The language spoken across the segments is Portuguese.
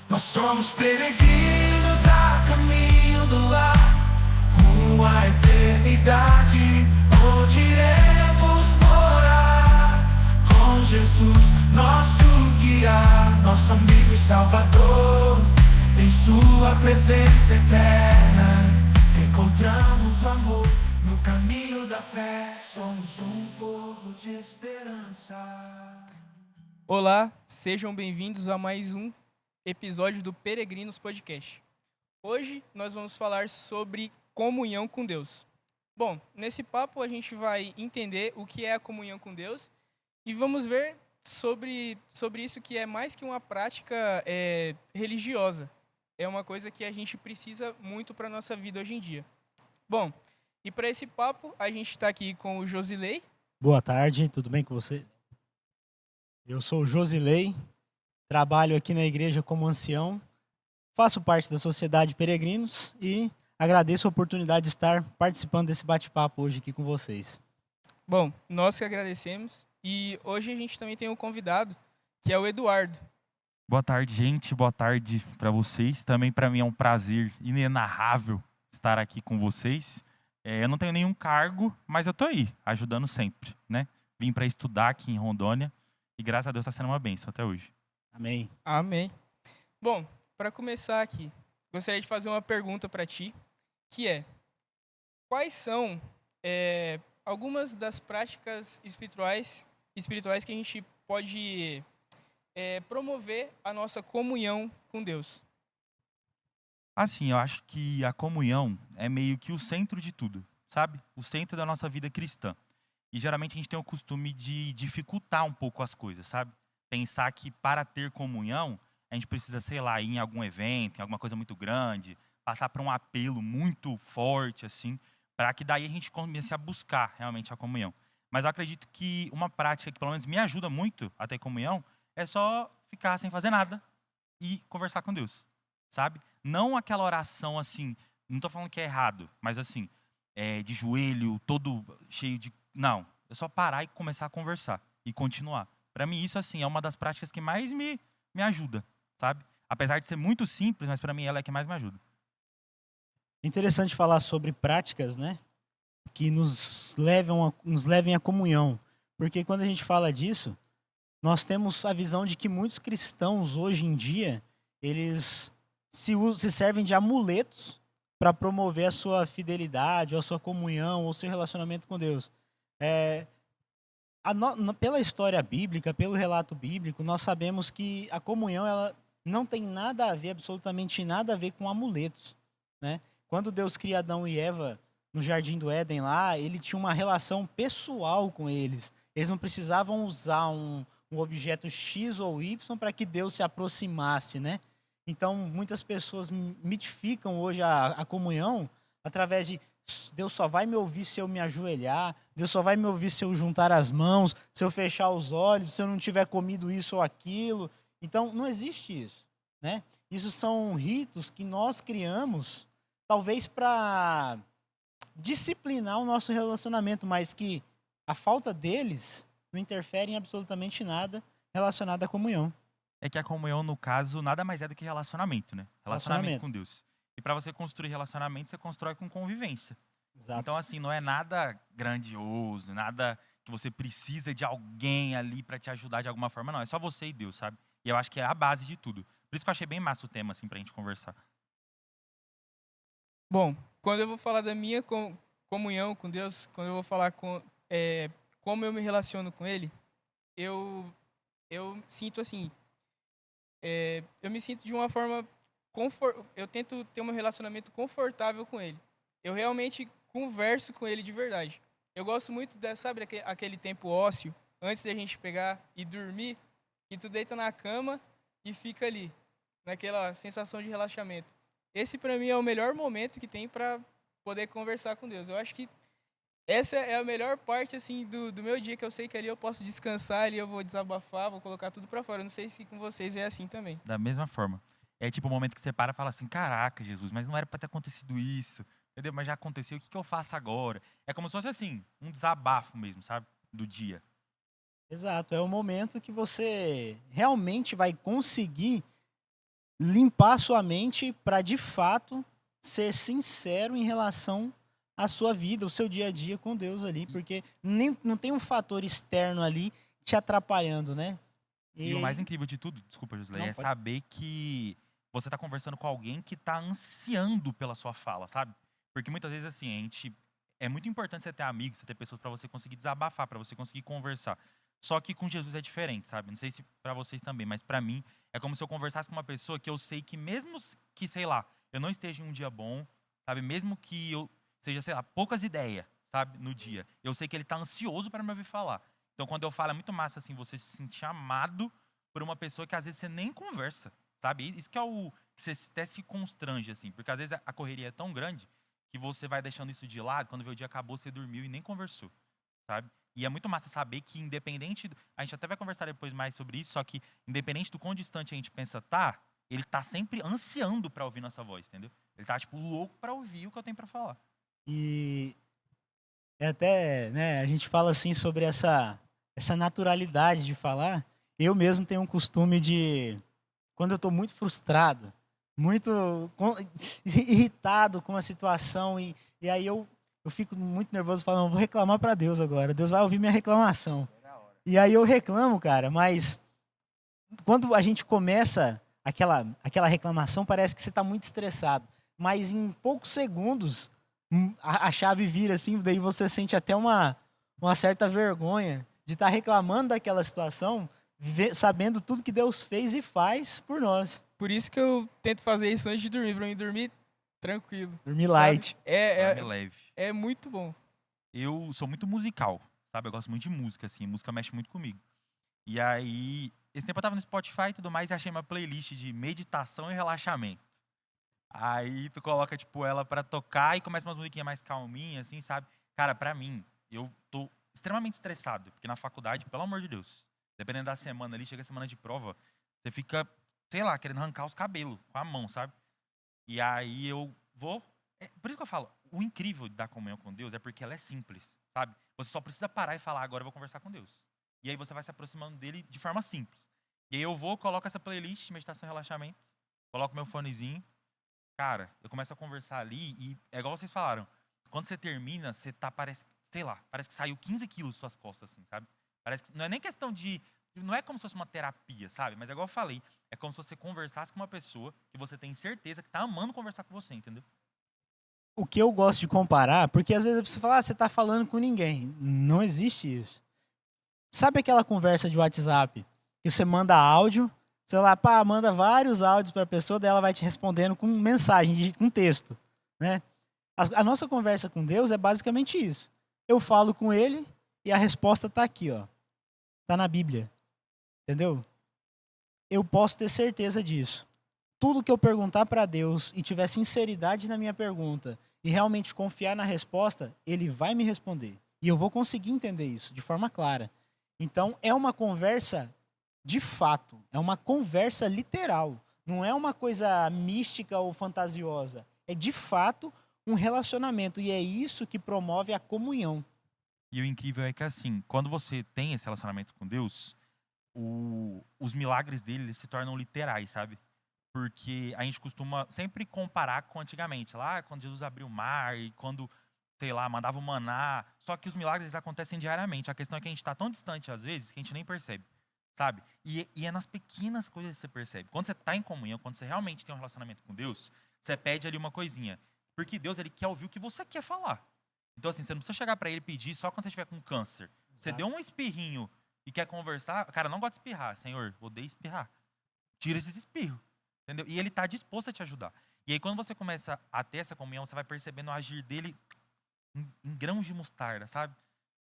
Nós somos peregrinos a caminho do lar, rumo à eternidade, onde iremos morar com Jesus, nosso guia, nosso amigo e salvador. Em sua presença eterna encontramos o amor. No caminho da fé somos um povo de esperança. Olá, sejam bem-vindos a mais um episódio do Peregrinos Podcast. Hoje nós vamos falar sobre comunhão com Deus. Bom, nesse papo a gente vai entender o que é a comunhão com Deus e vamos ver sobre isso que é mais que uma prática religiosa. É uma coisa que a gente precisa muito para a nossa vida hoje em dia. Bom, e para esse papo a gente está aqui com o Josilei. Boa tarde, tudo bem com você? Eu sou o Josilei, trabalho aqui na igreja como ancião, faço parte da Sociedade Peregrinos e agradeço a oportunidade de estar participando desse bate-papo hoje aqui com vocês. Bom, nós que agradecemos e hoje a gente também tem um convidado, que é o Eduardo. Boa tarde, gente. Boa tarde para vocês. Também para mim é um prazer inenarrável estar aqui com vocês. Eu não tenho nenhum cargo, mas eu tô aí, ajudando sempre, né? Vim para estudar aqui em Rondônia e graças a Deus está sendo uma bênção até hoje. Amém. Amém. Bom, para começar aqui, gostaria de fazer uma pergunta para ti, que é: quais são algumas das práticas espirituais que a gente pode promover a nossa comunhão com Deus? Assim, eu acho que a comunhão é meio que o centro de tudo, sabe? O centro da nossa vida cristã. E geralmente a gente tem o costume de dificultar um pouco as coisas, sabe? Pensar que para ter comunhão, a gente precisa, sei lá, ir em algum evento, em alguma coisa muito grande, passar por um apelo muito forte, assim, para que daí a gente comece a buscar realmente a comunhão. Mas eu acredito que uma prática que pelo menos me ajuda muito a ter comunhão é só ficar sem fazer nada e conversar com Deus, sabe? Não aquela oração assim, não estou falando que é errado, mas assim, de joelho, todo cheio de... Não, é só parar e começar a conversar e continuar. Para mim isso assim é uma das práticas que mais me ajuda, sabe? Apesar de ser muito simples, mas para mim ela é a que mais me ajuda. Interessante falar sobre práticas, né, que nos levem à comunhão, porque quando a gente fala disso, nós temos a visão de que muitos cristãos hoje em dia, eles se servem de amuletos para promover a sua fidelidade, ou a sua comunhão, ou o seu relacionamento com Deus. Pela história bíblica, pelo relato bíblico, nós sabemos que a comunhão ela não tem nada a ver, absolutamente nada a ver com amuletos, né? Quando Deus cria Adão e Eva no Jardim do Éden lá, ele tinha uma relação pessoal com eles. Eles não precisavam usar um objeto X ou Y para que Deus se aproximasse, né? Então, muitas pessoas mitificam hoje a comunhão através de Deus só vai me ouvir se eu me ajoelhar, Deus só vai me ouvir se eu juntar as mãos, se eu fechar os olhos, se eu não tiver comido isso ou aquilo. Então, não existe isso, né? Isso são ritos que nós criamos, talvez para disciplinar o nosso relacionamento, mas que a falta deles não interfere em absolutamente nada relacionado à comunhão. É que a comunhão, no caso, nada mais é do que relacionamento, né? Relacionamento com Deus. E para você construir relacionamento, você constrói com convivência. Exato. Então, assim, não é nada grandioso, nada que você precisa de alguém ali para te ajudar de alguma forma, não. É só você e Deus, sabe? E eu acho que é a base de tudo. Por isso que eu achei bem massa o tema, assim, pra gente conversar. Bom, quando eu vou falar da minha comunhão com Deus, quando eu vou falar como eu me relaciono com Ele, eu sinto assim, eu me sinto de uma forma, eu tento ter um relacionamento confortável com Ele. Eu realmente converso com Ele de verdade. Eu gosto muito, sabe, aquele tempo ósseo, antes da gente pegar e dormir, que tu deita na cama e fica ali, naquela sensação de relaxamento. Esse, para mim, é o melhor momento que tem para poder conversar com Deus. Eu acho que essa é a melhor parte assim do meu dia, que eu sei que ali eu posso descansar, ali eu vou desabafar, vou colocar tudo para fora. Eu não sei se com vocês é assim também. Da mesma forma. É tipo o momento que você para e fala assim, caraca, Jesus, mas não era para ter acontecido isso, entendeu? Mas já aconteceu, o que eu faço agora? É como se fosse assim, um desabafo mesmo, sabe? Do dia. Exato, é o momento que você realmente vai conseguir limpar a sua mente para, de fato, ser sincero em relação à sua vida, o seu dia a dia com Deus ali, porque não tem um fator externo ali te atrapalhando, né? E o mais incrível de tudo, desculpa, Josilei, Não, é pode. saber que você tá conversando com alguém que tá ansiando pela sua fala, sabe? Porque muitas vezes, assim, a gente. É muito importante você ter amigos, você ter pessoas pra você conseguir desabafar, pra você conseguir conversar. Só que com Jesus é diferente, sabe? Não sei se pra vocês também, mas pra mim é como se eu conversasse com uma pessoa que eu sei que mesmo que, sei lá, eu não esteja em um dia bom, sabe? Mesmo que eu seja, sei lá, poucas ideias, sabe, no dia, eu sei que ele tá ansioso pra me ouvir falar. Então, quando eu falo, é muito massa, assim, você se sentir amado por uma pessoa que às vezes você nem conversa, sabe? Isso que é o que você até se constrange, assim, porque às vezes a correria é tão grande que você vai deixando isso de lado, quando vê o dia acabou, você dormiu e nem conversou, sabe? E é muito massa saber que independente, a gente até vai conversar depois mais sobre isso, só que independente do quão distante a gente pensa tá, ele tá sempre ansiando pra ouvir nossa voz, entendeu? Ele tá, tipo, louco pra ouvir o que eu tenho pra falar. E é até, né, a gente fala assim sobre essa naturalidade de falar. Eu mesmo tenho um costume de, quando eu estou muito frustrado, muito irritado com a situação, e aí eu fico muito nervoso falando, vou reclamar para Deus agora, Deus vai ouvir minha reclamação. E aí eu reclamo, cara, mas quando a gente começa aquela reclamação, parece que você está muito estressado. Mas em poucos segundos, a chave vira assim, daí você sente até uma certa vergonha de estar reclamando daquela situação, sabendo tudo que Deus fez e faz por nós. Por isso que eu tento fazer isso antes de dormir, pra mim dormir tranquilo. Dormir sabe? light. Dorme leve. É muito bom. Eu sou muito musical, sabe? Eu gosto muito de música, assim. Música mexe muito comigo. E aí, esse tempo eu tava no Spotify e tudo mais e achei uma playlist de meditação e relaxamento. Aí tu coloca, tipo, ela pra tocar e começa umas musiquinhas mais calminhas, assim, sabe? Cara, pra mim, eu tô extremamente estressado, porque na faculdade, pelo amor de Deus, dependendo da semana ali, chega a semana de prova, você fica, sei lá, querendo arrancar os cabelos com a mão, sabe? E aí eu vou. Por isso que eu falo, o incrível da comunhão com Deus é porque ela é simples, sabe? Você só precisa parar e falar, agora eu vou conversar com Deus. E aí você vai se aproximando dele de forma simples. E aí eu vou, coloco essa playlist de meditação e relaxamento, coloco meu fonezinho, cara, eu começo a conversar ali e é igual vocês falaram, quando você termina, você tá, parece, sei lá, parece que saiu 15 quilos das suas costas, assim, sabe? Parece que não é nem questão de. Não é como se fosse uma terapia, sabe? Mas é igual eu falei, é como se você conversasse com uma pessoa que você tem certeza que tá amando conversar com você, entendeu? O que eu gosto de comparar, porque às vezes você fala, você tá falando com ninguém. Não existe isso. Sabe aquela conversa de WhatsApp que você manda áudio, sei lá, pá, manda vários áudios para a pessoa, daí ela vai te respondendo com mensagem, com texto, né? A nossa conversa com Deus é basicamente isso. Eu falo com ele e a resposta tá aqui, ó. Tá na Bíblia. Entendeu? Eu posso ter certeza disso. Tudo que eu perguntar para Deus e tiver sinceridade na minha pergunta e realmente confiar na resposta, ele vai me responder. E eu vou conseguir entender isso de forma clara. Então, é uma conversa de fato. É uma conversa literal. Não é uma coisa mística ou fantasiosa. É de fato um relacionamento. E é isso que promove a comunhão. E o incrível é que, assim, quando você tem esse relacionamento com Deus, os milagres dele eles se tornam literais, sabe? Porque a gente costuma sempre comparar com antigamente, lá quando Jesus abriu o mar e quando, sei lá, mandava o maná. Só que os milagres eles acontecem diariamente. A questão é que a gente está tão distante às vezes que a gente nem percebe, sabe? E é nas pequenas coisas que você percebe. Quando você está em comunhão, quando você realmente tem um relacionamento com Deus, você pede ali uma coisinha. Porque Deus ele quer ouvir o que você quer falar. Então assim, você não precisa chegar para ele e pedir só quando você estiver com câncer. Você deu um espirrinho e quer conversar, cara, não gosta de espirrar, Senhor, odeio espirrar. Tira esse espirro. Entendeu? E ele está disposto a te ajudar. E aí, quando você começa a ter essa comunhão, você vai percebendo o agir dele em grãos de mostarda, sabe?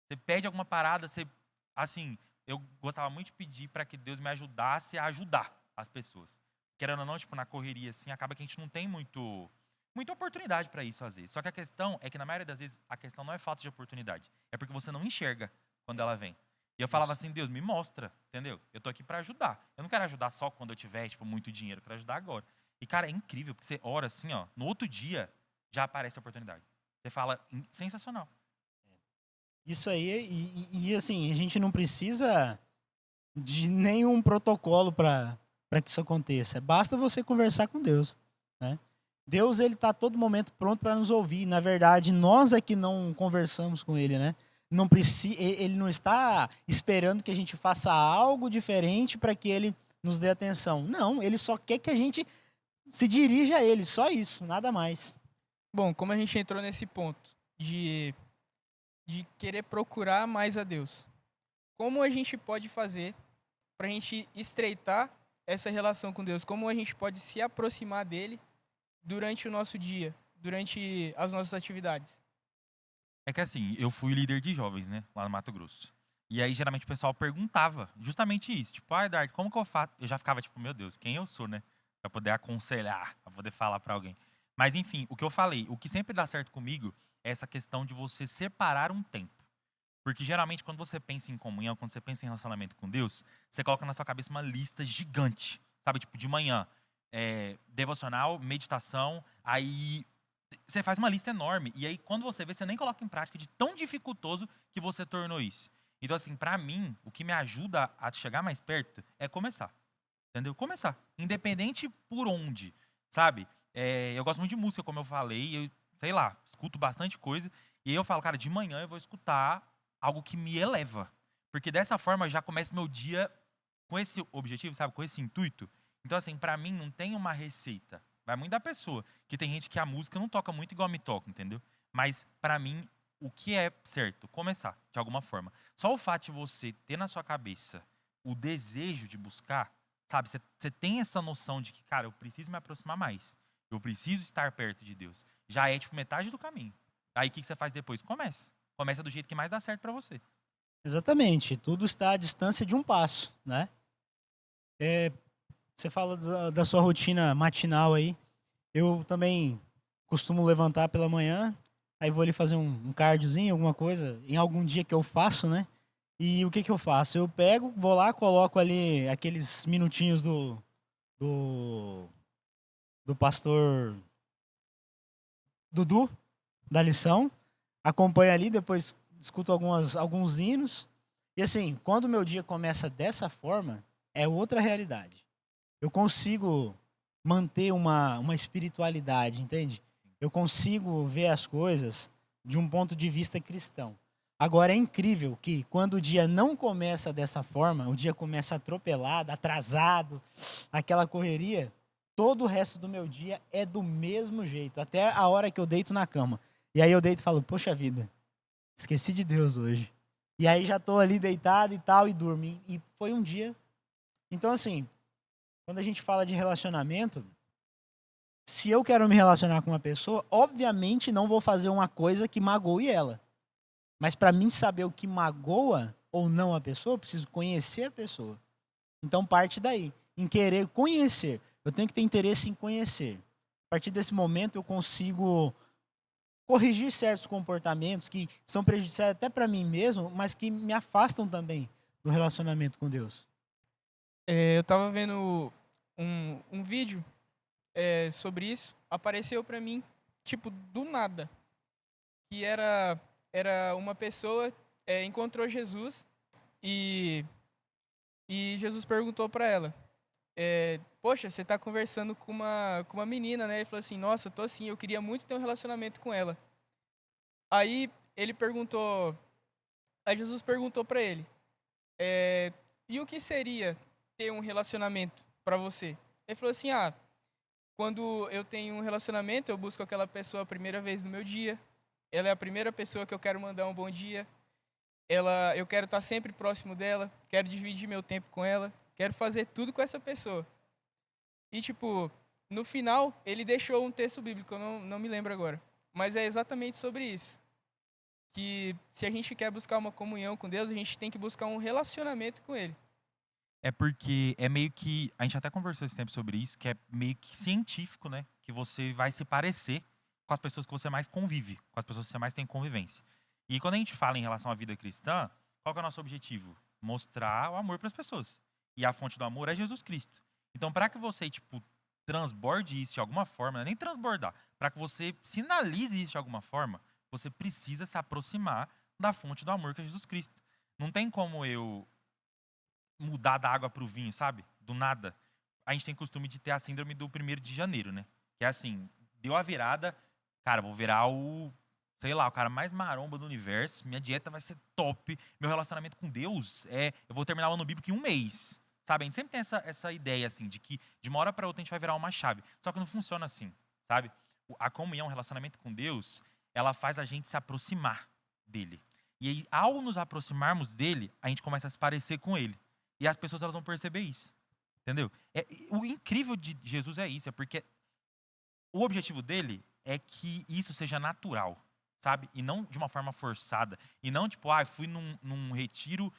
Você pede alguma parada, você. Assim, eu gostava muito de pedir para que Deus me ajudasse a ajudar as pessoas. Querendo ou não, tipo, na correria, assim, acaba que a gente não tem muita oportunidade para isso, às vezes. Só que a questão é que, na maioria das vezes, a questão não é falta de oportunidade. É porque você não enxerga quando ela vem. E eu falava assim, Deus, me mostra, entendeu? Eu tô aqui para ajudar. Eu não quero ajudar só quando eu tiver, tipo, muito dinheiro. Eu quero ajudar agora. E, cara, é incrível, porque você ora assim, ó, no outro dia já aparece a oportunidade. Você fala, sensacional. Isso aí, e assim, a gente não precisa de nenhum protocolo para para que isso aconteça? Basta você conversar com Deus, né? Deus, ele está a todo momento pronto para nos ouvir. Na verdade, nós é que não conversamos com ele, né? Não precisa, ele não está esperando que a gente faça algo diferente para que ele nos dê atenção. Não, ele só quer que a gente se dirija a ele, só isso, nada mais. Bom, como a gente entrou nesse ponto de querer procurar mais a Deus, como a gente pode fazer para a gente estreitar essa relação com Deus? Como a gente pode se aproximar dele durante o nosso dia, durante as nossas atividades? É que assim, eu fui líder de jovens, né, lá no Mato Grosso. E aí, geralmente, o pessoal perguntava justamente isso. Tipo, Eduardo, como que eu faço? Eu já ficava tipo, meu Deus, quem eu sou, né? Pra poder aconselhar, pra poder falar pra alguém. Mas, enfim, o que eu falei, o que sempre dá certo comigo é essa questão de você separar um tempo. Porque, geralmente, quando você pensa em comunhão, quando você pensa em relacionamento com Deus, você coloca na sua cabeça uma lista gigante. Sabe, tipo, de manhã, devocional, meditação, aí você faz uma lista enorme. E aí, quando você vê, você nem coloca em prática de tão dificultoso que você tornou isso. Então, assim, pra mim, o que me ajuda a chegar mais perto é começar. Entendeu? Começar. Independente por onde, sabe? Eu gosto muito de música, como eu falei. Eu, sei lá, escuto bastante coisa. E aí eu falo, cara, de manhã eu vou escutar algo que me eleva. Porque dessa forma eu já começo meu dia com esse objetivo, sabe? Com esse intuito. Então, assim, pra mim não tem uma receita. Vai muito da pessoa. Que tem gente que a música não toca muito igual me toca, entendeu? Mas, pra mim, o que é certo? Começar, de alguma forma. Só o fato de você ter na sua cabeça o desejo de buscar, sabe? Você tem essa noção de que, cara, eu preciso me aproximar mais. Eu preciso estar perto de Deus. Já é, tipo, metade do caminho. Aí, o que você faz depois? Começa. Começa do jeito que mais dá certo pra você. Exatamente, tudo está à distância de um passo, né? Você fala da sua rotina matinal aí. Eu também costumo levantar pela manhã, aí vou ali fazer um cardiozinho, alguma coisa, em algum dia que eu faço, né? E o que eu faço? Eu pego, vou lá, coloco ali aqueles minutinhos do, do pastor Dudu, da lição, acompanho ali, depois escuto alguns hinos. E assim, quando o meu dia começa dessa forma, é outra realidade. Eu consigo manter uma espiritualidade, entende? Eu consigo ver as coisas de um ponto de vista cristão. Agora, é incrível que quando o dia não começa dessa forma, o dia começa atropelado, atrasado, aquela correria, todo o resto do meu dia é do mesmo jeito, até a hora que eu deito na cama. E aí eu deito e falo, poxa vida, esqueci de Deus hoje. E aí já estou ali deitado e tal, e durmo. E foi um dia. Então, assim, quando a gente fala de relacionamento, se eu quero me relacionar com uma pessoa, obviamente não vou fazer uma coisa que magoe ela. Mas para mim saber o que magoa ou não a pessoa, eu preciso conhecer a pessoa. Então parte daí, em querer conhecer. Eu tenho que ter interesse em conhecer. A partir desse momento eu consigo corrigir certos comportamentos que são prejudiciais até para mim mesmo, mas que me afastam também do relacionamento com Deus. Eu tava vendo um vídeo sobre isso, apareceu pra mim, tipo, do nada, que era uma pessoa encontrou Jesus e Jesus perguntou pra ela, poxa, você tá conversando com uma menina, né? Ele falou assim, nossa, tô assim, eu queria muito ter um relacionamento com ela. Aí Jesus perguntou pra ele, e o que seria ter um relacionamento pra você? Ele falou assim, quando eu tenho um relacionamento, eu busco aquela pessoa a primeira vez no meu dia. Ela é a primeira pessoa que eu quero mandar um bom dia. Eu quero estar sempre próximo dela, quero dividir meu tempo com ela, quero fazer tudo com essa pessoa. E, tipo, no final, ele deixou um texto bíblico, eu não me lembro agora. Mas é exatamente sobre isso. Que se a gente quer buscar uma comunhão com Deus, a gente tem que buscar um relacionamento com Ele. É porque é meio que, a gente até conversou esse tempo sobre isso, que é meio que científico, né? Que você vai se parecer com as pessoas que você mais convive, com as pessoas que você mais tem convivência. E quando a gente fala em relação à vida cristã, qual que é o nosso objetivo? Mostrar o amor para as pessoas. E a fonte do amor é Jesus Cristo. Então, para que você, tipo, transborde isso de alguma forma, não é nem transbordar, para que você sinalize isso de alguma forma, você precisa se aproximar da fonte do amor que é Jesus Cristo. Não tem como eu mudar da água para o vinho, sabe? Do nada. a gente tem costume de ter a síndrome do 1º de janeiro, né? Que é assim, deu a virada, cara, vou virar sei lá, o cara mais maromba do universo, minha dieta vai ser top, meu relacionamento com Deus eu vou terminar o ano bíblico em 1 mês. Sabe? A gente sempre tem essa ideia, assim, de que de uma hora para outra a gente vai virar uma chave. Só que não funciona assim, sabe? A comunhão, o relacionamento com Deus, ela faz a gente se aproximar dele. E aí, ao nos aproximarmos dele, a gente começa a se parecer com ele. E as pessoas elas vão perceber isso. Entendeu? O incrível de Jesus é isso, é porque o objetivo dele é que isso seja natural, sabe? E não de uma forma forçada. E não tipo, fui num retiro,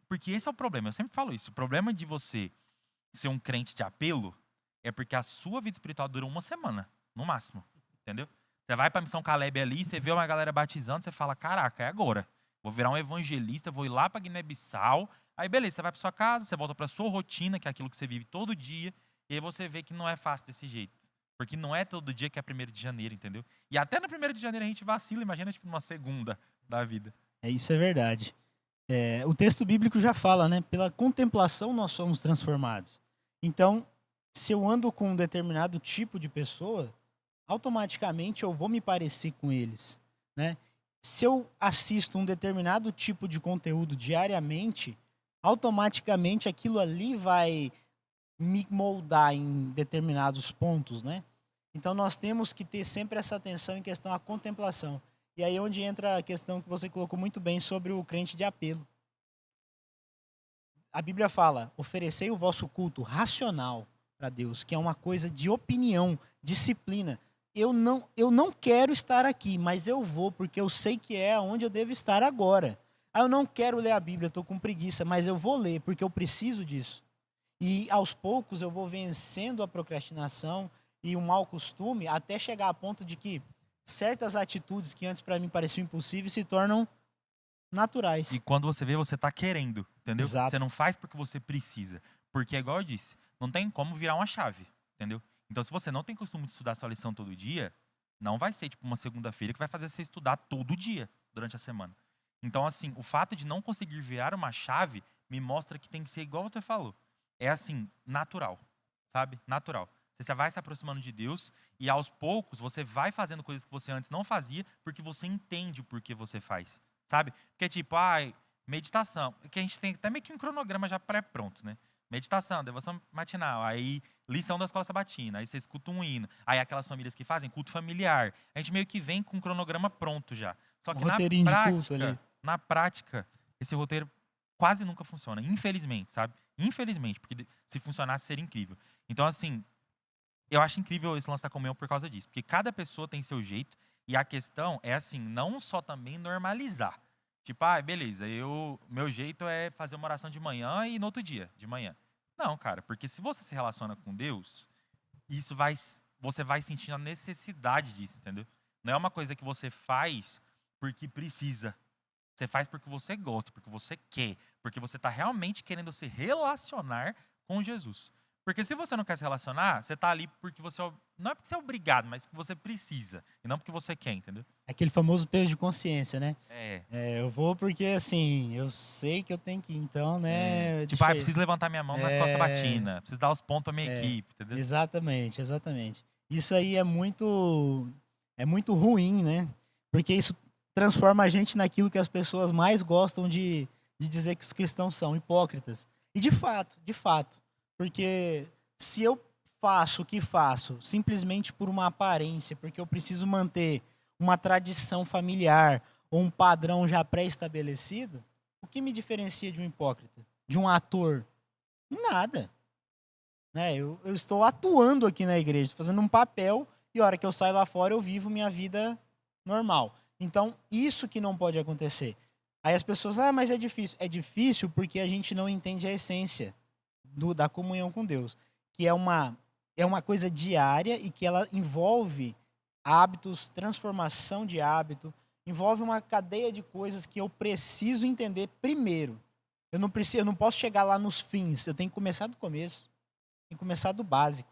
porque esse é o problema, eu sempre falo isso. O problema de você ser um crente de apelo é porque a sua vida espiritual dura 1 semana, no máximo, entendeu? Você vai pra Missão Caleb ali, você vê uma galera batizando, você fala, caraca, é agora. Vou virar um evangelista, vou ir lá pra Guiné-Bissau. Aí beleza, você vai pra sua casa, você volta pra sua rotina, que é aquilo que você vive todo dia. E aí você vê que não é fácil desse jeito. Porque não é todo dia que é 1º de janeiro, entendeu? E até no 1º de janeiro a gente vacila, imagina tipo numa segunda da vida. Isso é verdade. O texto bíblico já fala, né? Pela contemplação nós somos transformados. Então, se eu ando com um determinado tipo de pessoa, automaticamente eu vou me parecer com eles, né? Se eu assisto um determinado tipo de conteúdo diariamente, automaticamente aquilo ali vai me moldar em determinados pontos, né? Então nós temos que ter sempre essa atenção em questão à contemplação. E aí é onde entra a questão que você colocou muito bem sobre o crente de apelo. A Bíblia fala, oferecei o vosso culto racional para Deus, que é uma coisa de opinião, disciplina. Eu não quero estar aqui, mas eu vou, porque eu sei que é onde eu devo estar agora. Eu não quero ler a Bíblia, estou com preguiça, mas eu vou ler, porque eu preciso disso. E aos poucos eu vou vencendo a procrastinação e o mau costume, até chegar a ponto de que certas atitudes que antes para mim pareciam impossíveis se tornam naturais. E quando você vê, você tá querendo, entendeu? Exato. Você não faz porque você precisa. Porque, igual eu disse, não tem como virar uma chave, entendeu? Então, se você não tem costume de estudar sua lição todo dia, não vai ser tipo uma segunda-feira que vai fazer você estudar todo dia durante a semana. Então, assim, o fato de não conseguir virar uma chave me mostra que tem que ser igual você falou. É assim, natural, sabe? Natural. Você vai se aproximando de Deus e aos poucos você vai fazendo coisas que você antes não fazia porque você entende o porquê você faz, sabe? Porque tipo, meditação, que a gente tem até meio que um cronograma já pré-pronto, né? Meditação, devoção matinal, aí lição da escola sabatina, aí você escuta um hino, aí aquelas famílias que fazem culto familiar, a gente meio que vem com um cronograma pronto já. Só que roteirinho de culto ali. na prática, esse roteiro quase nunca funciona, infelizmente, sabe? Infelizmente, porque se funcionasse seria incrível. Então, assim, eu acho incrível esse lance da comunhão por causa disso, porque cada pessoa tem seu jeito e a questão é assim, não só também normalizar. Tipo, beleza, meu jeito é fazer uma oração de manhã e no outro dia, de manhã. Não, cara, porque se você se relaciona com Deus, você vai sentir a necessidade disso, entendeu? Não é uma coisa que você faz porque precisa. Você faz porque você gosta, porque você quer, porque você está realmente querendo se relacionar com Jesus. Porque se você não quer se relacionar, você está ali porque você... Não é porque você é obrigado, mas porque você precisa. E não porque você quer, entendeu? Aquele famoso peso de consciência, né? Eu vou porque, assim, eu sei que eu tenho que ir, então, né? Tipo, preciso levantar minha mão na escola sabatina. Preciso dar os pontos para minha equipe, entendeu? Exatamente, exatamente. Isso aí é muito ruim, né? Porque isso transforma a gente naquilo que as pessoas mais gostam de dizer que os cristãos são, hipócritas. E de fato. Porque se eu faço o que faço simplesmente por uma aparência, porque eu preciso manter uma tradição familiar ou um padrão já pré-estabelecido, o que me diferencia de um hipócrita? De um ator? Nada. Né? Eu estou atuando aqui na igreja, fazendo um papel, e a hora que eu saio lá fora eu vivo minha vida normal. Então, isso que não pode acontecer. Aí as pessoas, mas é difícil. É difícil porque a gente não entende a essência da comunhão com Deus, que é uma coisa diária e que ela envolve hábitos, transformação de hábito, envolve uma cadeia de coisas que eu preciso entender primeiro. Eu não posso chegar lá nos fins, eu tenho que começar do começo, tenho que começar do básico.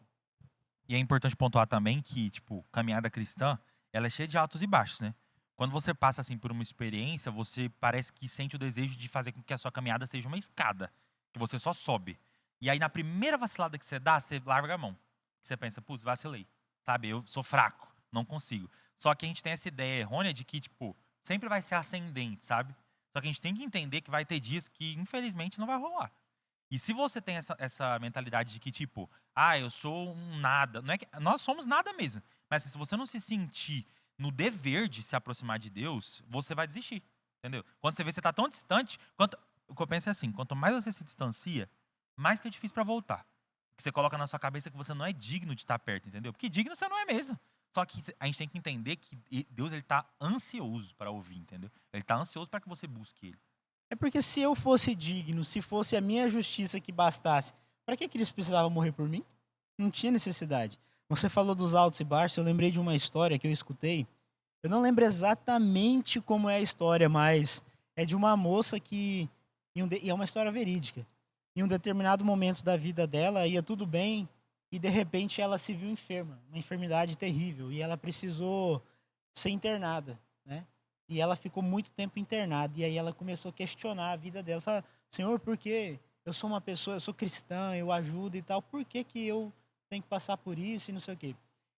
E é importante pontuar também que, tipo, caminhada cristã, ela é cheia de altos e baixos, né? Quando você passa assim por uma experiência, você parece que sente o desejo de fazer com que a sua caminhada seja uma escada, que você só sobe. E aí, na primeira vacilada que você dá, você larga a mão. Você pensa, putz, vacilei. Sabe, eu sou fraco, não consigo. Só que a gente tem essa ideia errônea de que, tipo, sempre vai ser ascendente, sabe? Só que a gente tem que entender que vai ter dias que, infelizmente, não vai rolar. E se você tem essa mentalidade de que, tipo, eu sou um nada. Não é que, nós somos nada mesmo. Mas se você não se sentir no dever de se aproximar de Deus, você vai desistir. Entendeu? Quando você vê que você está tão distante, o que eu penso é assim, quanto mais você se distancia, mais que é difícil para voltar. Que você coloca na sua cabeça que você não é digno de estar perto, entendeu? Porque digno você não é mesmo. Só que a gente tem que entender que Deus está ansioso para ouvir, entendeu? Ele está ansioso para que você busque Ele. É porque se eu fosse digno, se fosse a minha justiça que bastasse, para que Cristo precisava morrer por mim? Não tinha necessidade. Você falou dos altos e baixos, eu lembrei de uma história que eu escutei. Eu não lembro exatamente como é a história, mas é de uma moça que... E é uma história verídica. Em um determinado momento da vida dela, ia tudo bem, e de repente ela se viu enferma, uma enfermidade terrível, e ela precisou ser internada, né? E ela ficou muito tempo internada, e aí ela começou a questionar a vida dela. Fala, Senhor, por que eu sou uma pessoa, eu sou cristã, eu ajudo e tal, por que que eu tenho que passar por isso e não sei o quê?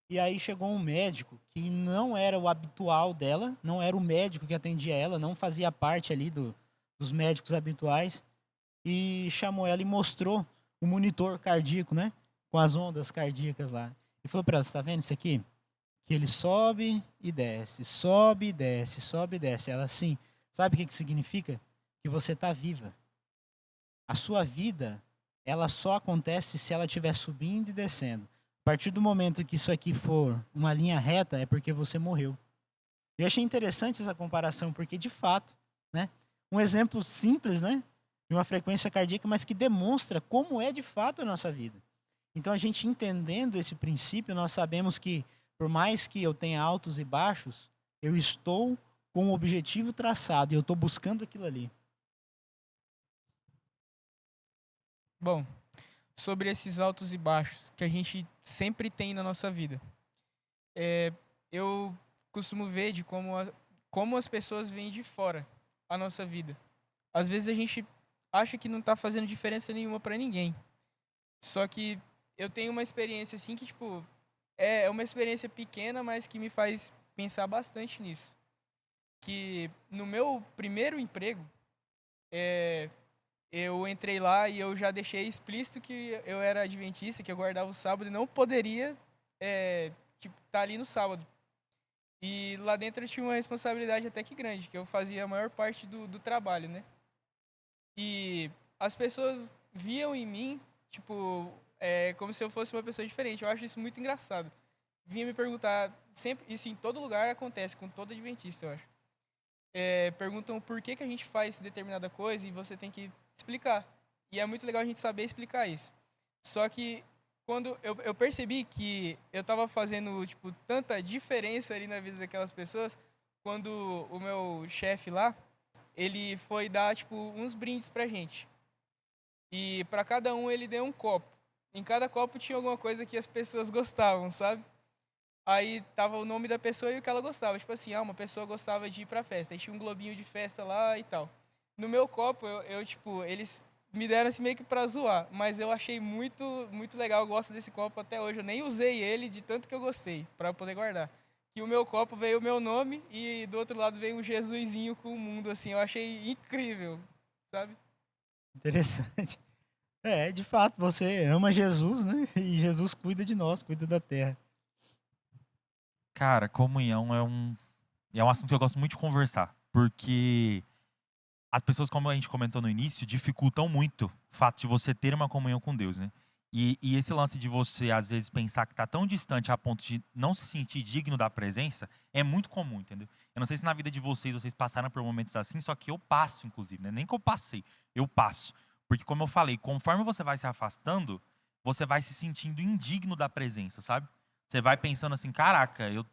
E aí chegou um médico que não era o habitual dela, não era o médico que atendia ela, não fazia parte ali dos médicos habituais, e chamou ela e mostrou o monitor cardíaco, né? Com as ondas cardíacas lá. E falou para ela, você tá vendo isso aqui? Que ele sobe e desce, sobe e desce, sobe e desce. Ela assim, sabe o que significa? Que você está viva. A sua vida, ela só acontece se ela estiver subindo e descendo. A partir do momento que isso aqui for uma linha reta, é porque você morreu. Eu achei interessante essa comparação, porque de fato, né? Um exemplo simples, né? De uma frequência cardíaca, mas que demonstra como é de fato a nossa vida. Então, a gente entendendo esse princípio, nós sabemos que, por mais que eu tenha altos e baixos, eu estou com um objetivo traçado e eu estou buscando aquilo ali. Bom, sobre esses altos e baixos que a gente sempre tem na nossa vida, eu costumo ver de como as pessoas veem de fora a nossa vida. Às vezes a gente acha que não está fazendo diferença nenhuma para ninguém. Só que eu tenho uma experiência assim que, tipo, é uma experiência pequena, mas que me faz pensar bastante nisso. Que no meu primeiro emprego, eu entrei lá e eu já deixei explícito que eu era adventista, que eu guardava o sábado e não poderia tá ali no sábado. E lá dentro eu tinha uma responsabilidade até que grande, que eu fazia a maior parte do trabalho, né? E as pessoas viam em mim, tipo, como se eu fosse uma pessoa diferente. Eu acho isso muito engraçado. Vinha me perguntar, sempre, isso em todo lugar acontece, com todo adventista, eu acho. Perguntam por que a gente faz determinada coisa e você tem que explicar. E é muito legal a gente saber explicar isso. Só que quando eu percebi que eu estava fazendo, tipo, tanta diferença ali na vida daquelas pessoas, quando o meu chefe lá, ele foi dar, tipo, uns brindes pra gente. E para cada um ele deu um copo. Em cada copo tinha alguma coisa que as pessoas gostavam, sabe? Aí tava o nome da pessoa e o que ela gostava. Tipo assim, uma pessoa gostava de ir pra festa. Aí tinha um globinho de festa lá e tal. No meu copo, tipo, eles me deram assim meio que pra zoar. Mas eu achei muito, muito legal. Eu gosto desse copo até hoje. Eu nem usei ele de tanto que eu gostei, pra poder guardar. E o meu copo veio o meu nome e do outro lado veio um Jesusinho com o mundo, assim. Eu achei incrível, sabe? Interessante. De fato, você ama Jesus, né? E Jesus cuida de nós, cuida da terra. Cara, comunhão é um assunto que eu gosto muito de conversar, porque as pessoas, como a gente comentou no início, dificultam muito o fato de você ter uma comunhão com Deus, né? E esse lance de você, às vezes, pensar que está tão distante a ponto de não se sentir digno da presença, é muito comum, entendeu? Eu não sei se na vida de vocês passaram por momentos assim, só que eu passo, inclusive, né? Nem que eu passei, eu passo. Porque, como eu falei, conforme você vai se afastando, você vai se sentindo indigno da presença, sabe? Você vai pensando assim, caraca, eu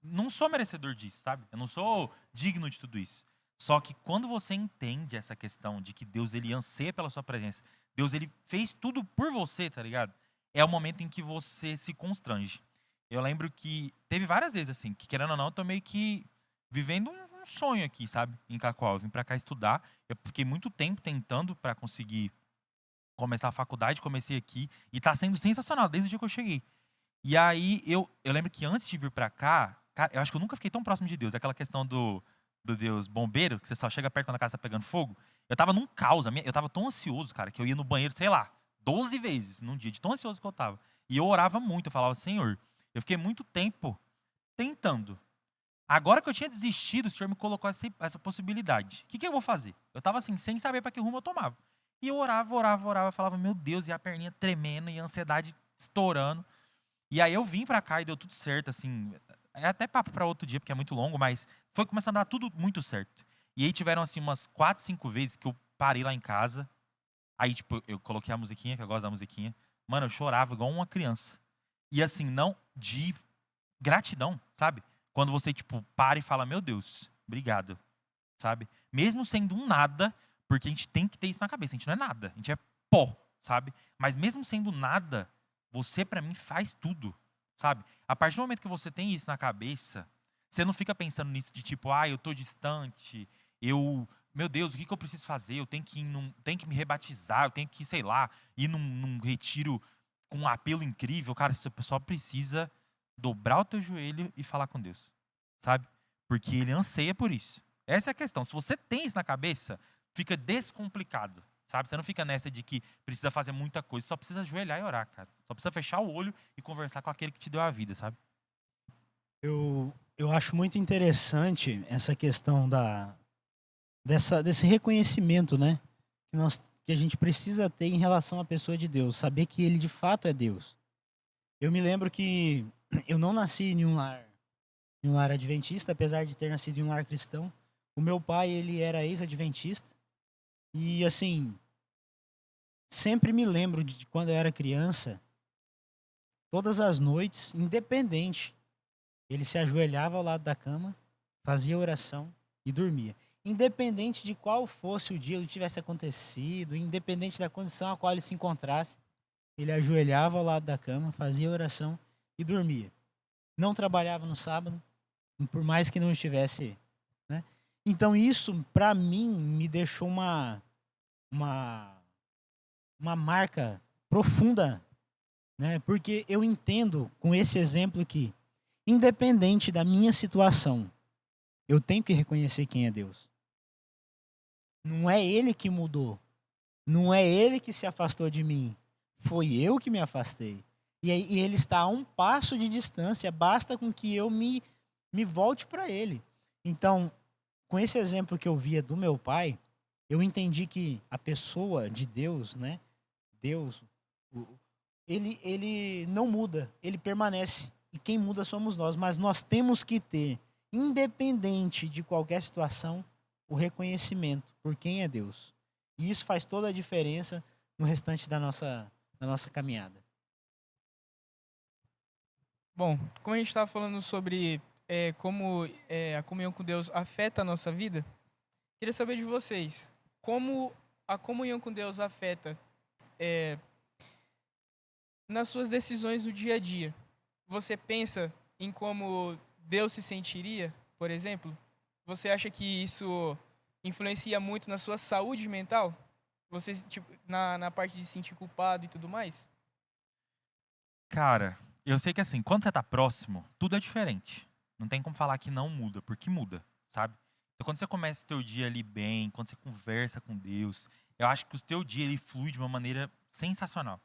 não sou merecedor disso, sabe? Eu não sou digno de tudo isso. Só que quando você entende essa questão de que Deus, ele anseia pela sua presença, Deus, ele fez tudo por você, tá ligado? É o momento em que você se constrange. Eu lembro que teve várias vezes, assim, que querendo ou não, eu tô meio que vivendo um sonho aqui, sabe? Em Cacoal. Eu vim pra cá estudar. Eu fiquei muito tempo tentando pra conseguir começar a faculdade, comecei aqui. E tá sendo sensacional, desde o dia que eu cheguei. E aí, eu lembro que antes de vir pra cá, cara, eu acho que eu nunca fiquei tão próximo de Deus. Aquela questão do Deus bombeiro, que você só chega perto quando a casa tá pegando fogo. Eu tava num caos, eu tava tão ansioso, cara, que eu ia no banheiro, sei lá, 12 vezes num dia, de tão ansioso que eu tava. E eu orava muito, eu falava, Senhor, eu fiquei muito tempo tentando. Agora que eu tinha desistido, o Senhor me colocou essa possibilidade. O que eu vou fazer? Eu tava assim, sem saber para que rumo eu tomava. E eu orava, falava, meu Deus, e a perninha tremendo, e a ansiedade estourando. E aí eu vim pra cá e deu tudo certo, assim. É até papo pra outro dia, porque é muito longo, mas foi começando a dar tudo muito certo. E aí tiveram, assim, umas 4, 5 vezes que eu parei lá em casa. Aí, tipo, eu coloquei a musiquinha, que eu gosto da musiquinha. Mano, eu chorava igual uma criança. E assim, não de gratidão, sabe? Quando você, tipo, para e fala, meu Deus, obrigado, sabe? Mesmo sendo um nada, porque a gente tem que ter isso na cabeça. A gente não é nada, a gente é pó, sabe? Mas mesmo sendo nada, você, pra mim, faz tudo, sabe? A partir do momento que você tem isso na cabeça, você não fica pensando nisso de tipo, eu tô distante, meu Deus, o que eu preciso fazer? Eu tenho que me rebatizar, eu tenho que, sei lá, ir num retiro com um apelo incrível. Cara, você só precisa dobrar o teu joelho e falar com Deus, sabe? Porque Ele anseia por isso. Essa é a questão. Se você tem isso na cabeça, fica descomplicado, sabe? Você não fica nessa de que precisa fazer muita coisa, só precisa ajoelhar e orar, cara. Só precisa fechar o olho e conversar com aquele que te deu a vida, sabe? Eu acho muito interessante essa questão desse reconhecimento, né? Que a gente precisa ter em relação à pessoa de Deus, saber que Ele de fato é Deus. Eu me lembro que eu não nasci em um lar adventista, apesar de ter nascido em um lar cristão. O meu pai, ele era ex-adventista. E assim, sempre me lembro de quando eu era criança, todas as noites, independente, ele se ajoelhava ao lado da cama, fazia oração e dormia. Independente de qual fosse o dia que tivesse acontecido, independente da condição a qual ele se encontrasse, ele ajoelhava ao lado da cama, fazia oração e dormia. Não trabalhava no sábado, por mais que não estivesse, né? Então isso, para mim, me deixou uma marca profunda, né? Porque eu entendo com esse exemplo que, independente da minha situação, eu tenho que reconhecer quem é Deus. Não é Ele que mudou. Não é Ele que se afastou de mim. Foi eu que me afastei. E Ele está a um passo de distância. Basta com que eu me volte para Ele. Então, com esse exemplo que eu via do meu pai, eu entendi que a pessoa de Deus, né? Deus, ele não muda. Ele permanece. E quem muda somos nós. Mas nós temos que ter, independente de qualquer situação, o reconhecimento por quem é Deus. E isso faz toda a diferença no restante da nossa caminhada. Bom, como a gente estava falando sobre como a comunhão com Deus afeta a nossa vida, queria saber de vocês, como a comunhão com Deus afeta nas suas decisões do dia a dia. Você pensa em como Deus se sentiria, por exemplo? Você acha que isso influencia muito na sua saúde mental? Você, tipo, na parte de se sentir culpado e tudo mais? Cara, eu sei que assim, quando você tá próximo, tudo é diferente. Não tem como falar que não muda, porque muda, sabe? Então quando você começa o teu dia ali bem, quando você conversa com Deus, eu acho que o teu dia ele flui de uma maneira sensacional.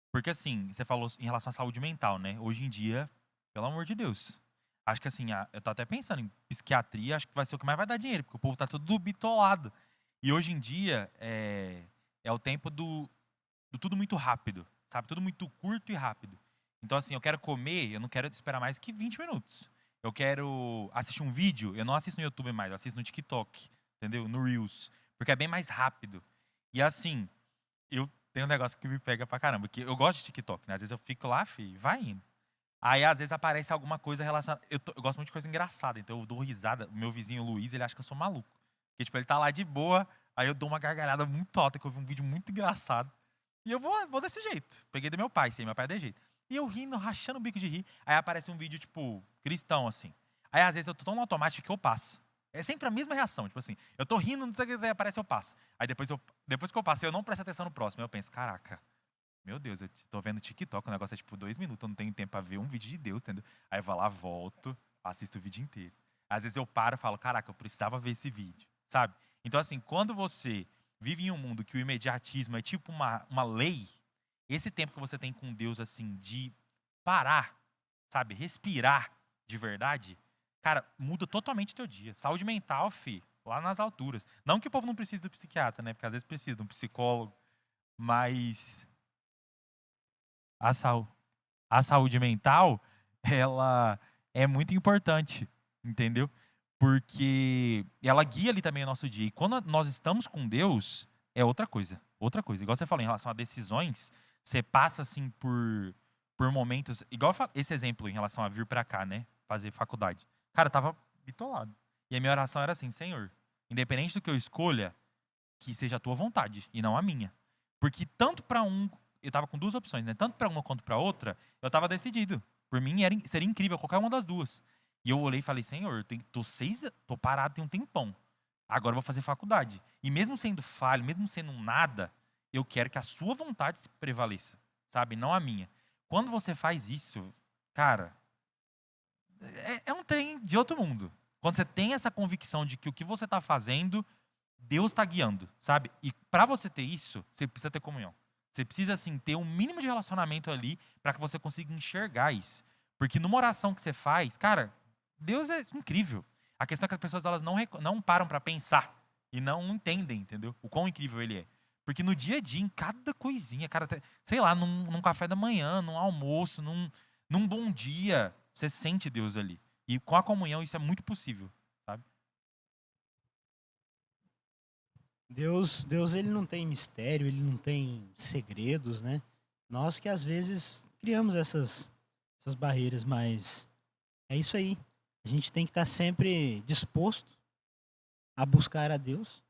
Porque assim, você falou em relação à saúde mental, né? Hoje em dia, pelo amor de Deus. Acho que assim, eu tô até pensando em psiquiatria, acho que vai ser o que mais vai dar dinheiro, porque o povo tá tudo bitolado. E hoje em dia, é o tempo do tudo muito rápido, sabe? Tudo muito curto e rápido. Então assim, eu quero comer, eu não quero esperar mais que 20 minutos. Eu quero assistir um vídeo, eu não assisto no YouTube mais, eu assisto no TikTok, entendeu? No Reels, porque é bem mais rápido. E assim, eu tenho um negócio que me pega pra caramba, que eu gosto de TikTok, né? Às vezes eu fico lá, vai indo. Aí, às vezes, aparece alguma coisa relacionada... Eu gosto muito de coisa engraçada, então eu dou risada. O meu vizinho, Luiz, ele acha que eu sou maluco. Porque, tipo, ele tá lá de boa, aí eu dou uma gargalhada muito alta, que eu vi um vídeo muito engraçado. E eu vou desse jeito. Peguei do meu pai, meu pai é desse jeito. E eu rindo, rachando o bico de rir. Aí aparece um vídeo, tipo, cristão, assim. Aí, às vezes, eu tô tão no automático que eu passo. É sempre a mesma reação. Tipo assim, eu tô rindo, não sei o que, aí aparece, eu passo. Aí depois que eu passei, eu não presto atenção no próximo. Aí eu penso, caraca, meu Deus, eu tô vendo TikTok, o negócio é tipo 2 minutos, eu não tenho tempo pra ver um vídeo de Deus, entendeu? Aí eu vou lá, volto, assisto o vídeo inteiro. Às vezes eu paro e falo, caraca, eu precisava ver esse vídeo, sabe? Então assim, quando você vive em um mundo que o imediatismo é tipo uma lei, esse tempo que você tem com Deus, assim, de parar, sabe? Respirar de verdade, cara, muda totalmente o teu dia. Saúde mental, lá nas alturas. Não que o povo não precise do psiquiatra, né? Porque às vezes precisa de um psicólogo, mas a, sau a saúde mental, ela é muito importante, entendeu? Porque ela guia ali também o nosso dia. E quando nós estamos com Deus, é outra coisa. Outra coisa. Igual você falou, em relação a decisões, você passa assim por momentos. Igual esse exemplo em relação a vir pra cá, né? Fazer faculdade. Cara, eu tava bitolado. E a minha oração era assim: Senhor, independente do que eu escolha, que seja a tua vontade e não a minha. Porque tanto pra um. Eu tava com duas opções, né? Tanto pra uma quanto pra outra, eu tava decidido. Por mim, seria incrível qualquer uma das duas. E eu olhei e falei: Senhor, tô parado tem um tempão. Agora eu vou fazer faculdade. E mesmo sendo falho, mesmo sendo um nada, eu quero que a sua vontade se prevaleça, sabe? Não a minha. Quando você faz isso, cara, é um trem de outro mundo. Quando você tem essa convicção de que o que você está fazendo, Deus está guiando, sabe? E para você ter isso, você precisa ter comunhão. Você precisa, assim, ter um mínimo de relacionamento ali para que você consiga enxergar isso. Porque numa oração que você faz, cara, Deus é incrível. A questão é que as pessoas elas não param para pensar e não entendem, entendeu? O quão incrível ele é. Porque no dia a dia, em cada coisinha, cara, sei lá, num café da manhã, num almoço, num bom dia, você sente Deus ali. E com a comunhão isso é muito possível, sabe? Deus ele não tem mistério, ele não tem segredos, né? Nós que às vezes criamos essas barreiras, mas é isso aí. A gente tem que estar sempre disposto a buscar a Deus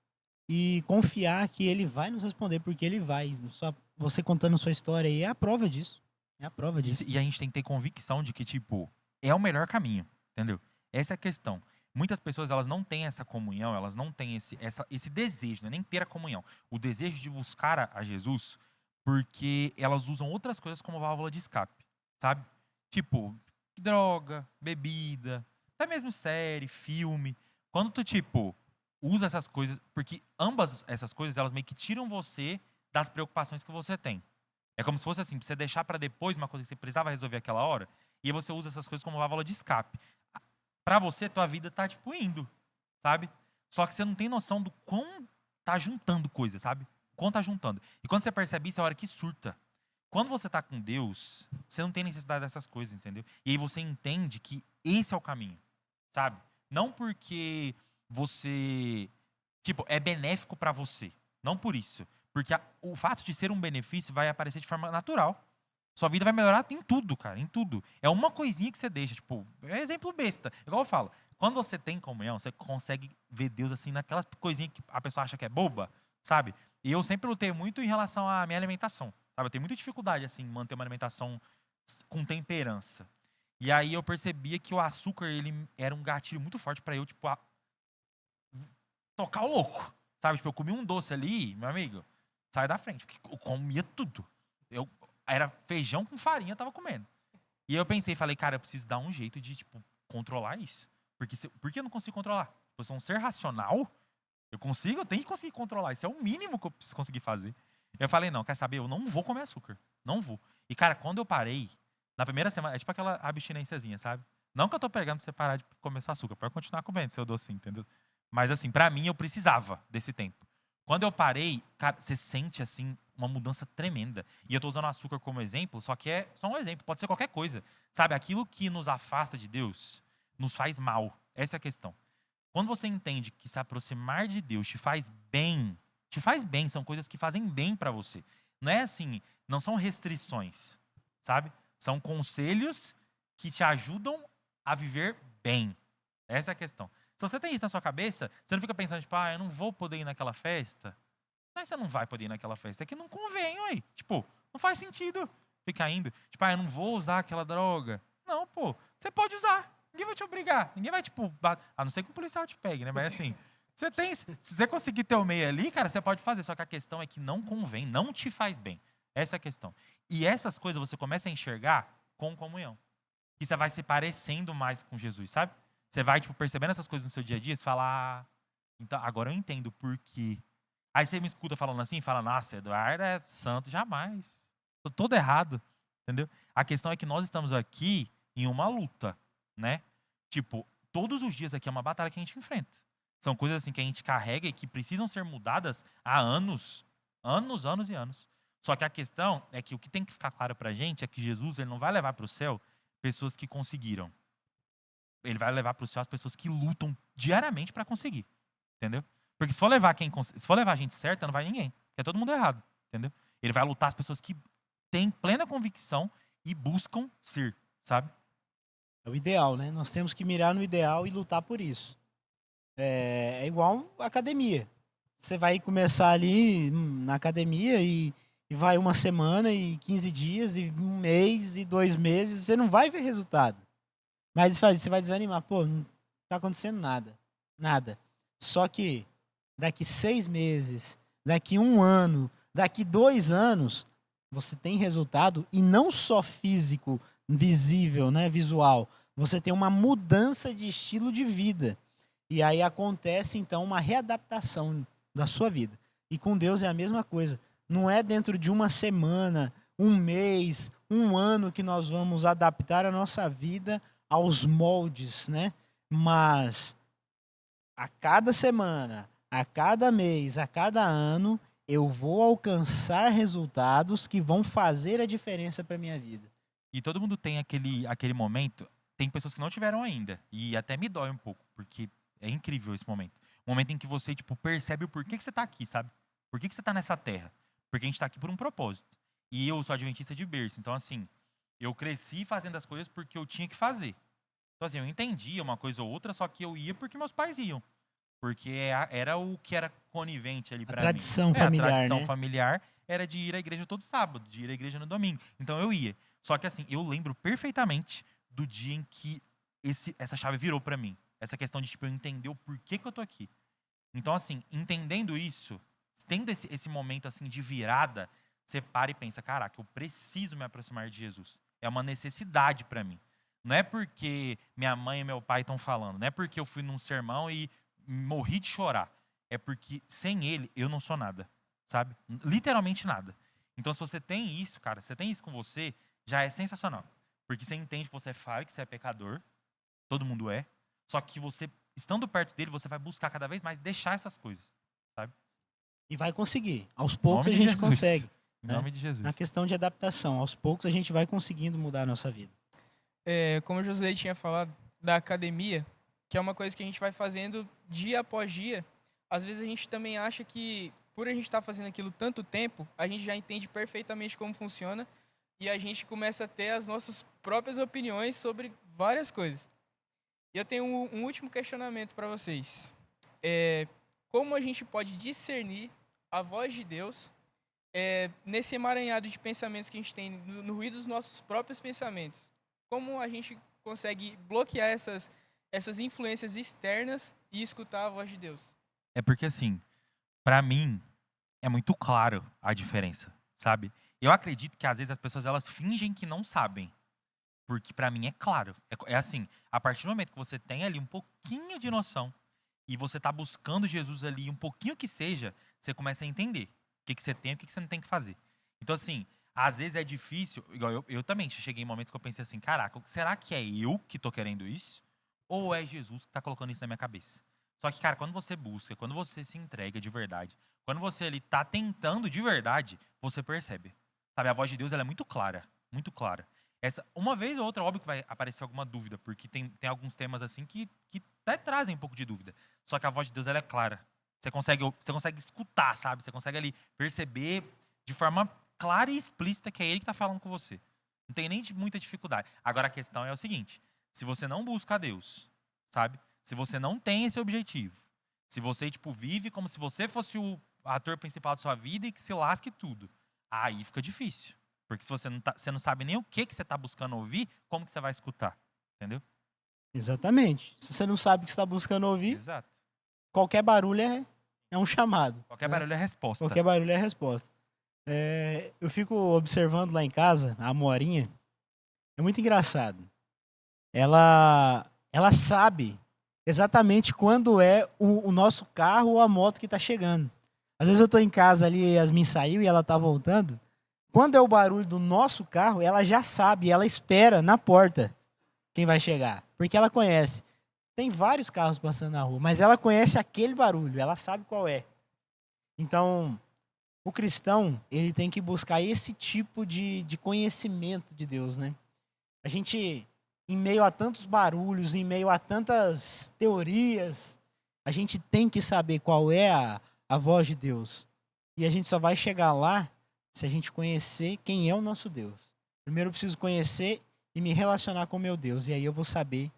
e confiar que Ele vai nos responder, porque Ele vai. Só você contando sua história aí é a prova disso. É a prova disso. E a gente tem que ter convicção de que, tipo, é o melhor caminho, entendeu? Essa é a questão. Muitas pessoas, elas não têm essa comunhão, elas não têm esse desejo, né? Nem ter a comunhão. O desejo de buscar a Jesus, porque elas usam outras coisas como válvula de escape, sabe? Tipo, droga, bebida, até mesmo série, filme. Quando tu, tipo, usa essas coisas, porque ambas essas coisas, elas meio que tiram você das preocupações que você tem. É como se fosse assim, pra você deixar para depois uma coisa que você precisava resolver aquela hora, e aí você usa essas coisas como válvula de escape. Pra você, tua vida tá, tipo, indo, sabe? Só que você não tem noção do quão tá juntando coisa, sabe? O quão tá juntando. E quando você percebe isso, é a hora que surta. Quando você tá com Deus, você não tem necessidade dessas coisas, entendeu? E aí você entende que esse é o caminho, sabe? Não porque você, tipo, é benéfico pra você. Não por isso. Porque o fato de ser um benefício vai aparecer de forma natural. Sua vida vai melhorar em tudo, cara, em tudo. É uma coisinha que você deixa, tipo, é exemplo besta. Igual eu falo, quando você tem comunhão, você consegue ver Deus assim naquelas coisinhas que a pessoa acha que é boba, sabe? E eu sempre lutei muito em relação à minha alimentação, sabe? Eu tenho muita dificuldade, assim, em manter uma alimentação com temperança. E aí eu percebia que o açúcar, ele era um gatilho muito forte pra eu, tipo, tocar o louco, sabe? Tipo, eu comi um doce ali, meu amigo, sai da frente, porque eu comia tudo. Era feijão com farinha, eu tava comendo. E eu pensei, falei, cara, eu preciso dar um jeito de, tipo, controlar isso. Por que eu não consigo controlar? Eu sou um ser racional, eu tenho que conseguir controlar. Isso é o mínimo que eu preciso conseguir fazer. Eu falei, não, quer saber? Eu não vou comer açúcar. Não vou. E, cara, quando eu parei, na primeira semana, é tipo aquela abstinênciazinha, sabe? Não que eu tô pregando pra você parar de comer seu açúcar, pode continuar comendo seu docinho, entendeu? Mas, assim, pra mim, eu precisava desse tempo. Quando eu parei, cara, você sente, assim, uma mudança tremenda. E eu tô usando açúcar como exemplo, só que é só um exemplo, pode ser qualquer coisa. Sabe, aquilo que nos afasta de Deus, nos faz mal. Essa é a questão. Quando você entende que se aproximar de Deus te faz bem, são coisas que fazem bem pra você. Não é assim, não são restrições, sabe? São conselhos que te ajudam a viver bem. Essa é a questão. Se você tem isso na sua cabeça, você não fica pensando, tipo, eu não vou poder ir naquela festa. Mas você não vai poder ir naquela festa. É que não convém, ué. Tipo, não faz sentido ficar indo. Tipo, eu não vou usar aquela droga. Não, pô, você pode usar. Ninguém vai te obrigar. Ninguém vai, tipo, a não ser que o policial te pegue, né? Mas assim, se você conseguir ter o meio ali, cara, você pode fazer. Só que a questão é que não convém, não te faz bem. Essa é a questão. E essas coisas você começa a enxergar com comunhão. E você vai se parecendo mais com Jesus, sabe? Você vai, tipo, percebendo essas coisas no seu dia a dia, você fala, então, agora eu entendo por quê. Aí você me escuta falando assim, fala, nossa, Eduardo é santo. Jamais. Tô todo errado, entendeu? A questão é que nós estamos aqui em uma luta, né? Tipo, todos os dias aqui é uma batalha que a gente enfrenta. São coisas assim que a gente carrega e que precisam ser mudadas há anos. Anos, anos e anos. Só que a questão é que o que tem que ficar claro pra gente é que Jesus ele não vai levar para o céu pessoas que conseguiram. Ele vai levar para o céu as pessoas que lutam diariamente para conseguir. Entendeu? Porque se for levar a gente certa, não vai ninguém. Porque é todo mundo errado. Entendeu? Ele vai lutar as pessoas que têm plena convicção e buscam ser, sabe? É o ideal, né? Nós temos que mirar no ideal e lutar por isso. É igual academia. Você vai começar ali na academia e vai uma semana e 15 dias e um mês e 2 meses, você não vai ver resultado. Mas você vai desanimar. Pô, não tá acontecendo nada. Nada. Só que daqui 6 meses, daqui 1 ano, daqui 2 anos, você tem resultado e não só físico, visível, né, visual. Você tem uma mudança de estilo de vida. E aí acontece, então, uma readaptação da sua vida. E com Deus é a mesma coisa. Não é dentro de uma semana, 1 mês, 1 ano que nós vamos adaptar a nossa vida aos moldes, né? Mas a cada semana, a cada mês, a cada ano, eu vou alcançar resultados que vão fazer a diferença para minha vida. E todo mundo tem aquele momento. Tem pessoas que não tiveram ainda. E até me dói um pouco, porque é incrível esse momento. Um momento em que você, tipo, percebe o porquê que você tá aqui, sabe? Por que você tá nessa terra? Porque a gente tá aqui por um propósito. E eu sou adventista de berço. Então, assim, eu cresci fazendo as coisas porque eu tinha que fazer. Então, assim, eu entendia uma coisa ou outra, só que eu ia porque meus pais iam. Porque era o que era conivente ali pra mim. Tradição familiar, a tradição né? familiar era de ir à igreja todo sábado, de ir à igreja no domingo. Então eu ia. Só que assim, eu lembro perfeitamente do dia em que essa chave virou pra mim. Essa questão de, tipo, eu entender o porquê que eu tô aqui. Então, assim, entendendo isso, tendo esse momento, assim, de virada, você para e pensa, caraca, eu preciso me aproximar de Jesus. É uma necessidade pra mim. Não é porque minha mãe e meu pai estão falando. Não é porque eu fui num sermão e morri de chorar. É porque sem ele eu não sou nada, sabe? Literalmente nada. Então se você tem isso, cara, você tem isso com você, já é sensacional. Porque você entende que você é falho, que você é pecador, todo mundo é. Só que você, estando perto dele, você vai buscar cada vez mais deixar essas coisas, sabe? E vai conseguir. Aos Em poucos nome a de gente Jesus. consegue. Em né? nome de Jesus. Na questão de adaptação, aos poucos a gente vai conseguindo mudar a nossa vida. Como o José tinha falado, da academia, que é uma coisa que a gente vai fazendo dia após dia. Às vezes a gente também acha que, por a gente estar fazendo aquilo tanto tempo, a gente já entende perfeitamente como funciona e a gente começa a ter as nossas próprias opiniões sobre várias coisas. E eu tenho um último questionamento para vocês. Como a gente pode discernir a voz de Deus nesse emaranhado de pensamentos que a gente tem, no ruído dos nossos próprios pensamentos? Como a gente consegue bloquear essas influências externas e escutar a voz de Deus? É porque, assim, pra mim, é muito claro a diferença, sabe? Eu acredito que, às vezes, as pessoas, elas fingem que não sabem. Porque, pra mim, é claro. É assim, a partir do momento que você tem ali um pouquinho de noção e você tá buscando Jesus ali, um pouquinho que seja, você começa a entender o que você tem e o que você não tem que fazer. Então, assim, às vezes é difícil, igual eu também cheguei em momentos que eu pensei assim, caraca, será que é eu que tô querendo isso? Ou é Jesus que tá colocando isso na minha cabeça? Só que, cara, quando você busca, quando você se entrega de verdade, quando você ali tá tentando de verdade, você percebe. Sabe, a voz de Deus, ela é muito clara, muito clara. Uma vez ou outra, óbvio que vai aparecer alguma dúvida, porque tem alguns temas assim que até trazem um pouco de dúvida. Só que a voz de Deus, ela é clara. Você consegue escutar, sabe? Você consegue ali perceber de forma clara e explícita que é ele que está falando com você. Não tem nem muita dificuldade. Agora a questão é o seguinte: se você não busca a Deus, sabe? Se você não tem esse objetivo, se você, tipo, vive como se você fosse o ator principal da sua vida e que se lasque tudo, aí fica difícil. Porque se você não sabe nem o que você está buscando ouvir, como que você vai escutar? Entendeu? Exatamente. Se você não sabe o que você está buscando ouvir, Exato. qualquer barulho é um chamado. Qualquer né? barulho é resposta. Qualquer barulho é a resposta. Eu fico observando lá em casa, a Amorinha. É muito engraçado. Ela sabe exatamente quando é o nosso carro ou a moto que está chegando. Às vezes eu estou em casa ali, Yasmin saiu e ela está voltando. Quando é o barulho do nosso carro, ela já sabe, ela espera na porta quem vai chegar. Porque ela conhece. Tem vários carros passando na rua, mas ela conhece aquele barulho, ela sabe qual é. Então, o cristão, ele tem que buscar esse tipo de conhecimento de Deus, né? A gente, em meio a tantos barulhos, em meio a tantas teorias, a gente tem que saber qual é a voz de Deus. E a gente só vai chegar lá se a gente conhecer quem é o nosso Deus. Primeiro eu preciso conhecer e me relacionar com o meu Deus. E aí eu vou saber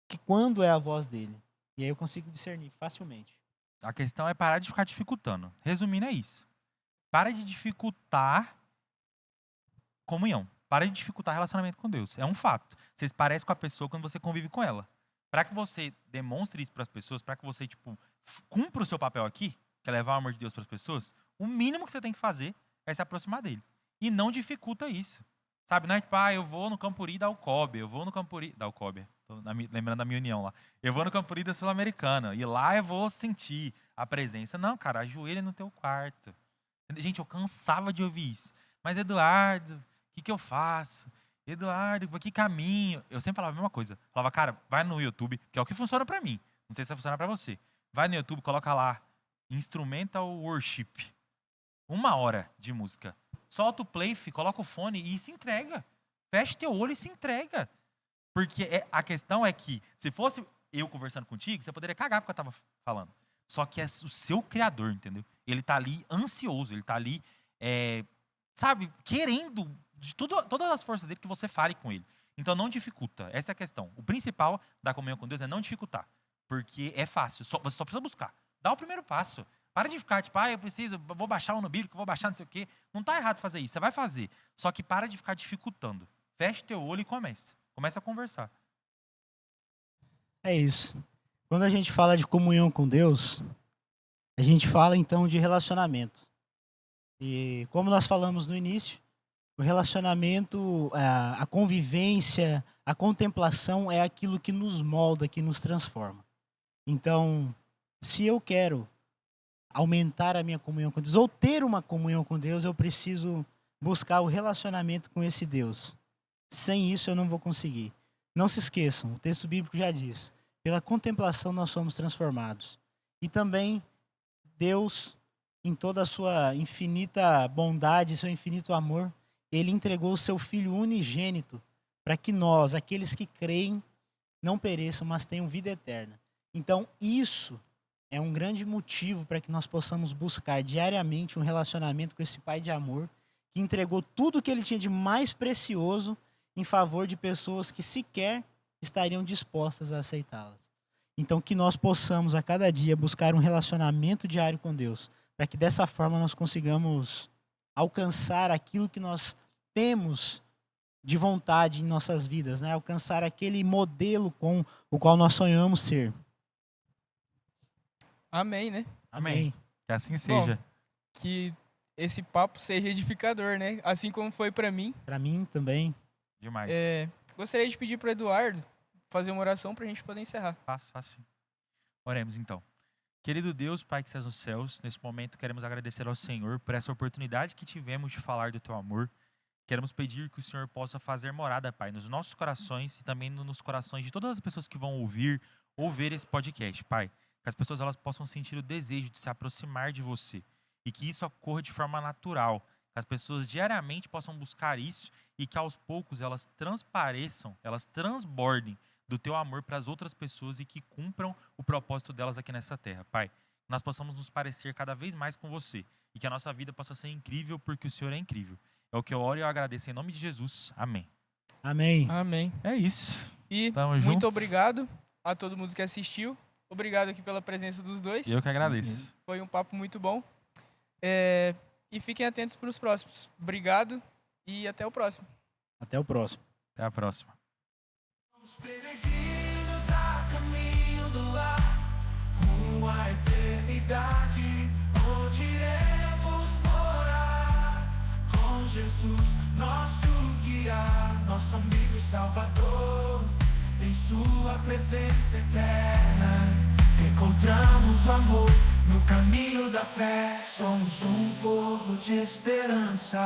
que quando é a voz dele. E aí eu consigo discernir facilmente. A questão é parar de ficar dificultando. Resumindo, é isso. Para de dificultar comunhão. Para de dificultar relacionamento com Deus. É um fato. Você se parece com a pessoa quando você convive com ela. Para que você demonstre isso para as pessoas, para que você cumpra o seu papel aqui, que é levar o amor de Deus para as pessoas, o mínimo que você tem que fazer é se aproximar dele. E não dificulta isso. Sabe, não é tipo, eu vou no Campuri da Alcobe, eu vou no Campuri da Alcobe, lembrando da minha união lá. Eu vou no Campuri da Sul-Americana, e lá eu vou sentir a presença. Não, cara, ajoelha no teu quarto. Gente, eu cansava de ouvir isso. Mas, Eduardo, o que eu faço? Eduardo, por que caminho? Eu sempre falava a mesma coisa. Falava, cara, vai no YouTube, que é o que funciona pra mim. Não sei se vai funcionar pra você. Vai no YouTube, coloca lá, Instrumental Worship. 1 hora de música. Solta o play, coloca o fone e se entrega. Fecha teu olho e se entrega. Porque a questão é que, se fosse eu conversando contigo, você poderia cagar porque eu tava falando. Só que é o seu criador, entendeu? Ele tá ali ansioso, ele tá ali, sabe, querendo de todas as forças dele que você fale com ele. Então não dificulta, essa é a questão. O principal da comunhão com Deus é não dificultar. Porque é fácil, você só precisa buscar. Dá o primeiro passo. Para de ficar, tipo, eu preciso, vou baixar o ano bíblico, vou baixar não sei o quê. Não tá errado fazer isso, você vai fazer. Só que para de ficar dificultando. Feche teu olho e comece. Comece a conversar. É isso. Quando a gente fala de comunhão com Deus, a gente fala então de relacionamento. E como nós falamos no início, o relacionamento, a convivência, a contemplação é aquilo que nos molda, que nos transforma. Então, se eu quero aumentar a minha comunhão com Deus, ou ter uma comunhão com Deus, eu preciso buscar o relacionamento com esse Deus. Sem isso eu não vou conseguir. Não se esqueçam, o texto bíblico já diz, pela contemplação nós somos transformados. E também Deus, em toda a sua infinita bondade, seu infinito amor, ele entregou o seu Filho unigênito para que nós, aqueles que creem, não pereçam, mas tenham vida eterna. Então isso é um grande motivo para que nós possamos buscar diariamente um relacionamento com esse Pai de amor, que entregou tudo o que ele tinha de mais precioso em favor de pessoas que sequer estariam dispostas a aceitá-las. Então, que nós possamos a cada dia buscar um relacionamento diário com Deus, para que dessa forma nós consigamos alcançar aquilo que nós temos de vontade em nossas vidas, né? Alcançar aquele modelo com o qual nós sonhamos ser. Amém, né? Amém. Que assim seja. Bom, que esse papo seja edificador, né? Assim como foi para mim. Para mim também. Demais. Gostaria de pedir para o Eduardo fazer uma oração para a gente poder encerrar. Faço sim. Oremos então. Querido Deus, Pai que estás nos céus, nesse momento queremos agradecer ao Senhor por essa oportunidade que tivemos de falar do Teu amor. Queremos pedir que o Senhor possa fazer morada, Pai, nos nossos corações e também nos corações de todas as pessoas que vão ouvir ou ver esse podcast, Pai. Que as pessoas elas possam sentir o desejo de se aproximar de você e que isso ocorra de forma natural. Que as pessoas diariamente possam buscar isso e que aos poucos elas transpareçam, elas transbordem do Teu amor para as outras pessoas e que cumpram o propósito delas aqui nessa terra. Pai, que nós possamos nos parecer cada vez mais com você e que a nossa vida possa ser incrível porque o Senhor é incrível. É o que eu oro e eu agradeço em nome de Jesus. Amém. Amém. Amém. É isso. E Tamo muito juntos. obrigado a todo mundo que assistiu. Obrigado aqui pela presença dos dois. Eu que agradeço. Foi um papo muito bom. E fiquem atentos para os próximos. Obrigado e até o próximo. Até o próximo. Até a próxima. Os peregrinos eternidade, onde iremos morar com Jesus, nosso guia, nosso amigo e Salvador. Em sua presença eterna encontramos o amor no caminho da fé. Somos um povo de esperança.